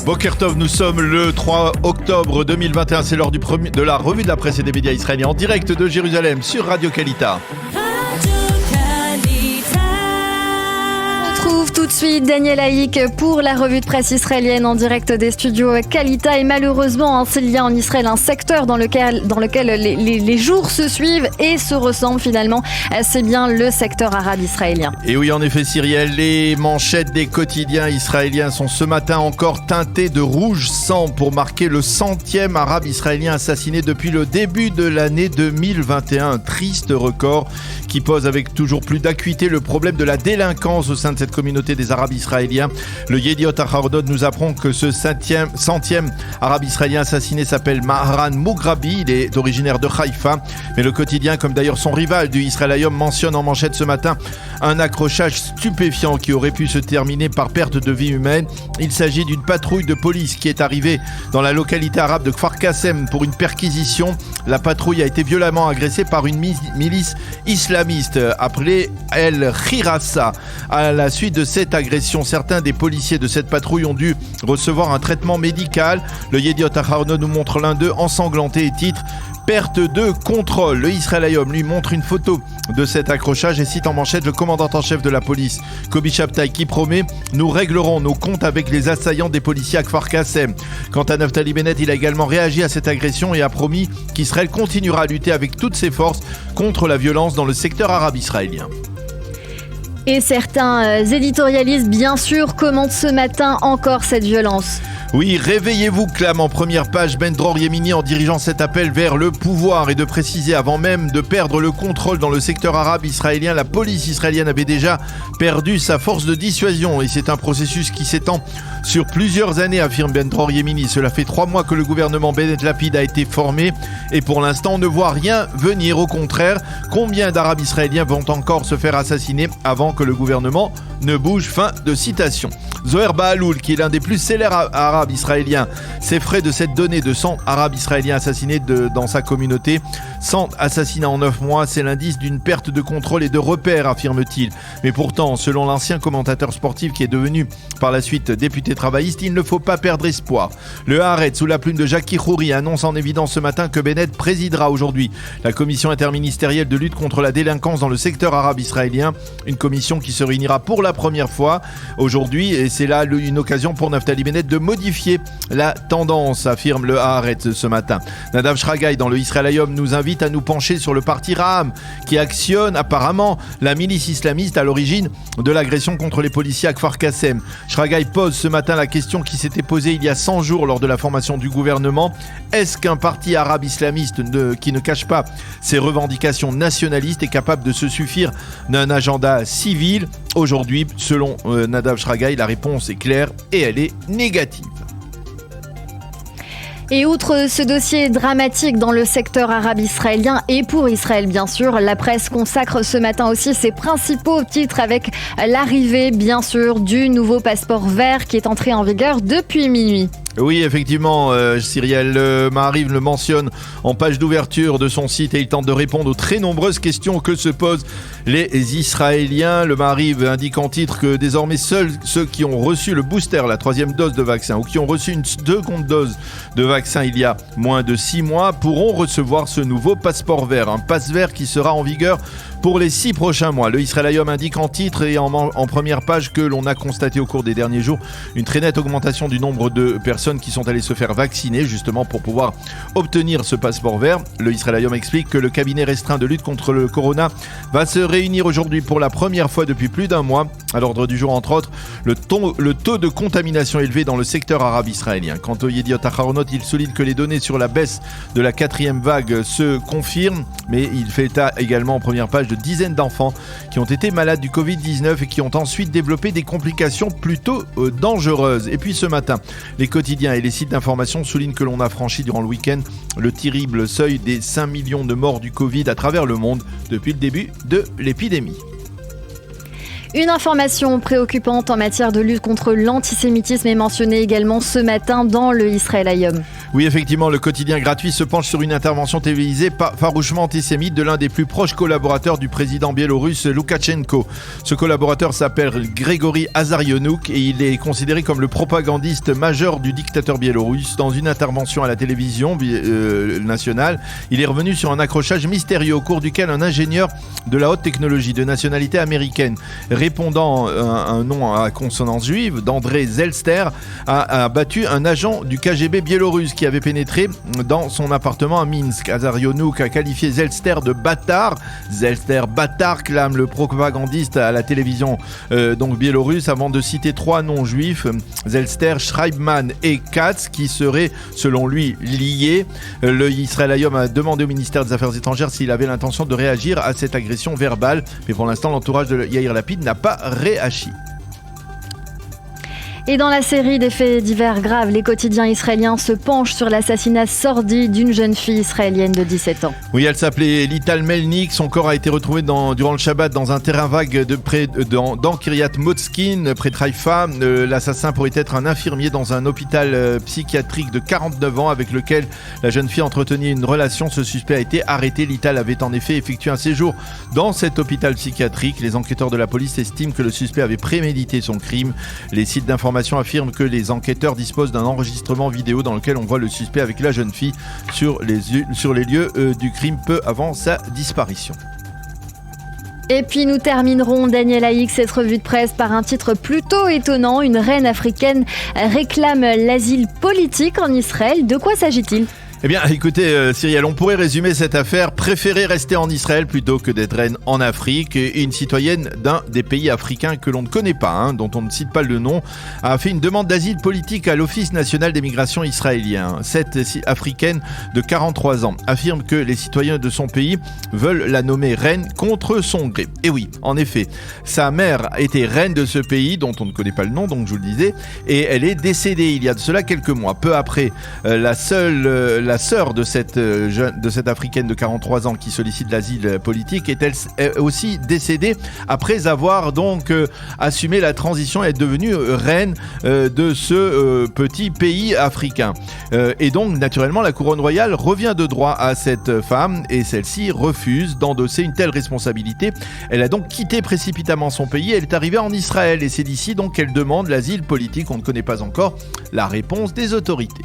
Boker Tov, nous sommes le 3 octobre 2021, c'est l'heure de la revue de la presse et des médias israéliens en direct de Jérusalem sur Radio Kalita. On retrouve tout de suite Daniel Haïk pour la revue de presse israélienne en direct des studios Kalita. Et malheureusement, s'il y a en Israël un secteur dans lequel les jours se suivent et se ressemblent finalement, c'est bien le secteur arabe israélien. Et oui, en effet, Cyrielle, les manchettes des quotidiens israéliens sont ce matin encore teintées de rouge sang pour marquer le 100e arabe israélien assassiné depuis le début de l'année 2021. Un triste record qui pose avec toujours plus d'acuité le problème de la délinquance au sein de cette communauté des Arabes israéliens. Le Yediot Ahronoth nous apprend que ce 100e arabe israélien assassiné s'appelle Maharan Mugrabi, il est originaire de Haïfa, mais le quotidien, comme d'ailleurs son rival du Israël Hayom, mentionne en manchette ce matin un accrochage stupéfiant qui aurait pu se terminer par perte de vie humaine. Il s'agit d'une patrouille de police qui est arrivée dans la localité arabe de Kfar Qassem pour une perquisition. La patrouille a été violemment agressée par une milice islamiste appelée El Khirassa. À la suite de cette agression, certains des policiers de cette patrouille ont dû recevoir un traitement médical. Le Yediot Ahronoth nous montre l'un d'eux ensanglanté et titre « Perte de contrôle ». Le Israël Hayom lui montre une photo de cet accrochage et cite en manchette le commandant en chef de la police, Kobi Shabtai, qui promet « Nous réglerons nos comptes avec les assaillants des policiers à Kfar Qassem ». Quant à Naftali Bennett, il a également réagi à cette agression et a promis qu'Israël continuera à lutter avec toutes ses forces contre la violence dans le secteur arabe israélien. Et certains éditorialistes, bien sûr, commentent ce matin encore cette violence. Oui, réveillez-vous, clame en première page Ben Dror Yemini en dirigeant cet appel vers le pouvoir et de préciser avant même de perdre le contrôle dans le secteur arabe israélien, la police israélienne avait déjà perdu sa force de dissuasion et c'est un processus qui s'étend sur plusieurs années, affirme Ben Dror Yemini. Cela fait 3 mois que le gouvernement Bennett Lapid a été formé et pour l'instant on ne voit rien venir. Au contraire, combien d'Arabes israéliens vont encore se faire assassiner avant que le gouvernement ne bouge? Fin de citation. Zoher Bahaloul, qui est l'un des plus célèbres arabes israéliens, s'effraie de cette donnée de 100 arabes israéliens assassinés dans sa communauté. 100 assassinats en 9 mois, c'est l'indice d'une perte de contrôle et de repères, affirme-t-il. Mais pourtant, selon l'ancien commentateur sportif qui est devenu par la suite député travailliste, il ne faut pas perdre espoir. Le Haaretz, sous la plume de Jackie Khoury, annonce en évidence ce matin que Bennett présidera aujourd'hui la commission interministérielle de lutte contre la délinquance dans le secteur arabe israélien. Une commission qui se réunira pour la première fois aujourd'hui et c'est là une occasion pour Naftali Bennett de modifier la tendance, affirme le Haaretz ce matin. Nadav Shragai dans le Israël Hayom nous invite à nous pencher sur le parti Raham qui actionne apparemment la milice islamiste à l'origine de l'agression contre les policiers à Kfar Qassem. Shragai pose ce matin la question qui s'était posée il y a 100 jours lors de la formation du gouvernement. Est-ce qu'un parti arabe islamiste qui ne cache pas ses revendications nationalistes est capable de se suffire d'un agenda civil? Aujourd'hui, selon Nadav Shragai, la réponse est claire et elle est négative. Et outre ce dossier dramatique dans le secteur arabe israélien et pour Israël bien sûr, la presse consacre ce matin aussi ses principaux titres avec l'arrivée bien sûr du nouveau passeport vert qui est entré en vigueur depuis minuit. Oui, effectivement, Cyrielle Maariv le mentionne en page d'ouverture de son site et il tente de répondre aux très nombreuses questions que se posent les Israéliens. Le Maariv indique en titre que désormais seuls ceux qui ont reçu le booster, la 3e dose de vaccin, ou qui ont reçu une 2e dose de vaccin il y a moins de 6 mois pourront recevoir ce nouveau passeport vert, un passe vert qui sera en vigueur pour les 6 prochains mois. Le Israël Hayom indique en titre et en première page que l'on a constaté au cours des derniers jours une très nette augmentation du nombre de personnes qui sont allées se faire vacciner justement pour pouvoir obtenir ce passeport vert. Le Israël Hayom explique que le cabinet restreint de lutte contre le corona va se réunir aujourd'hui pour la première fois depuis plus d'un mois. À l'ordre du jour, entre autres, le taux de contamination élevé dans le secteur arabe israélien. Quant au Yediot Ahronoth, il souligne que les données sur la baisse de la 4e vague se confirment, mais il fait état également en première page de dizaines d'enfants qui ont été malades du Covid-19 et qui ont ensuite développé des complications plutôt dangereuses. Et puis ce matin, les quotidiens et les sites d'information soulignent que l'on a franchi durant le week-end le terrible seuil des 5 millions de morts du Covid à travers le monde depuis le début de l'épidémie. Une information préoccupante en matière de lutte contre l'antisémitisme est mentionnée également ce matin dans le Israël Hayom. Oui, effectivement, le quotidien gratuit se penche sur une intervention télévisée farouchement antisémite de l'un des plus proches collaborateurs du président biélorusse Loukachenko. Ce collaborateur s'appelle Grégory Azarionok et il est considéré comme le propagandiste majeur du dictateur biélorusse. Dans une intervention à la télévision nationale, il est revenu sur un accrochage mystérieux au cours duquel un ingénieur de la haute technologie de nationalité américaine, répondant un nom à consonance juive, d'André Zelster, a battu un agent du KGB biélorusse qui avait pénétré dans son appartement à Minsk. Azarionok a qualifié Zelster de bâtard. Zelster bâtard, clame le propagandiste à la télévision donc biélorusse, avant de citer 3 noms juifs, Zelster, Schreibman et Katz, qui seraient selon lui liés. Le Israël Hayom a demandé au ministère des Affaires étrangères s'il avait l'intention de réagir à cette agression verbale, mais pour l'instant l'entourage de Yair Lapid n'a pas réagi. Et dans la série des faits divers graves, les quotidiens israéliens se penchent sur l'assassinat sordide d'une jeune fille israélienne de 17 ans. Oui, elle s'appelait Lital Melnik. Son corps a été retrouvé durant le Shabbat dans un terrain vague dans Kiryat Motskin, près de Haïfa. L'assassin pourrait être un infirmier dans un hôpital psychiatrique de 49 ans avec lequel la jeune fille entretenait une relation. Ce suspect a été arrêté. Lital avait en effet effectué un séjour dans cet hôpital psychiatrique. Les enquêteurs de la police estiment que le suspect avait prémédité son crime. Les sites d'information affirme que les enquêteurs disposent d'un enregistrement vidéo dans lequel on voit le suspect avec la jeune fille sur les lieux du crime peu avant sa disparition. Et puis nous terminerons, Daniel Haïk, cette revue de presse par un titre plutôt étonnant. Une reine africaine réclame l'asile politique en Israël. De quoi s'agit-il ? Eh bien, écoutez, Cyrielle, on pourrait résumer cette affaire. Préférer rester en Israël plutôt que d'être reine en Afrique. Et une citoyenne d'un des pays africains que l'on ne connaît pas, dont on ne cite pas le nom, a fait une demande d'asile politique à l'Office national des migrations israélien. Cette africaine de 43 ans affirme que les citoyens de son pays veulent la nommer reine contre son gré. Et oui, en effet, sa mère était reine de ce pays, dont on ne connaît pas le nom, donc je vous le disais, et elle est décédée il y a de cela quelques mois. Peu après, la sœur de cette africaine de 43 ans qui sollicite l'asile politique est aussi décédée après avoir donc assumé la transition et est devenue reine de ce petit pays africain. Et donc naturellement la couronne royale revient de droit à cette femme et celle-ci refuse d'endosser une telle responsabilité. Elle a donc quitté précipitamment son pays, elle est arrivée en Israël et c'est d'ici donc qu'elle demande l'asile politique. On ne connaît pas encore la réponse des autorités.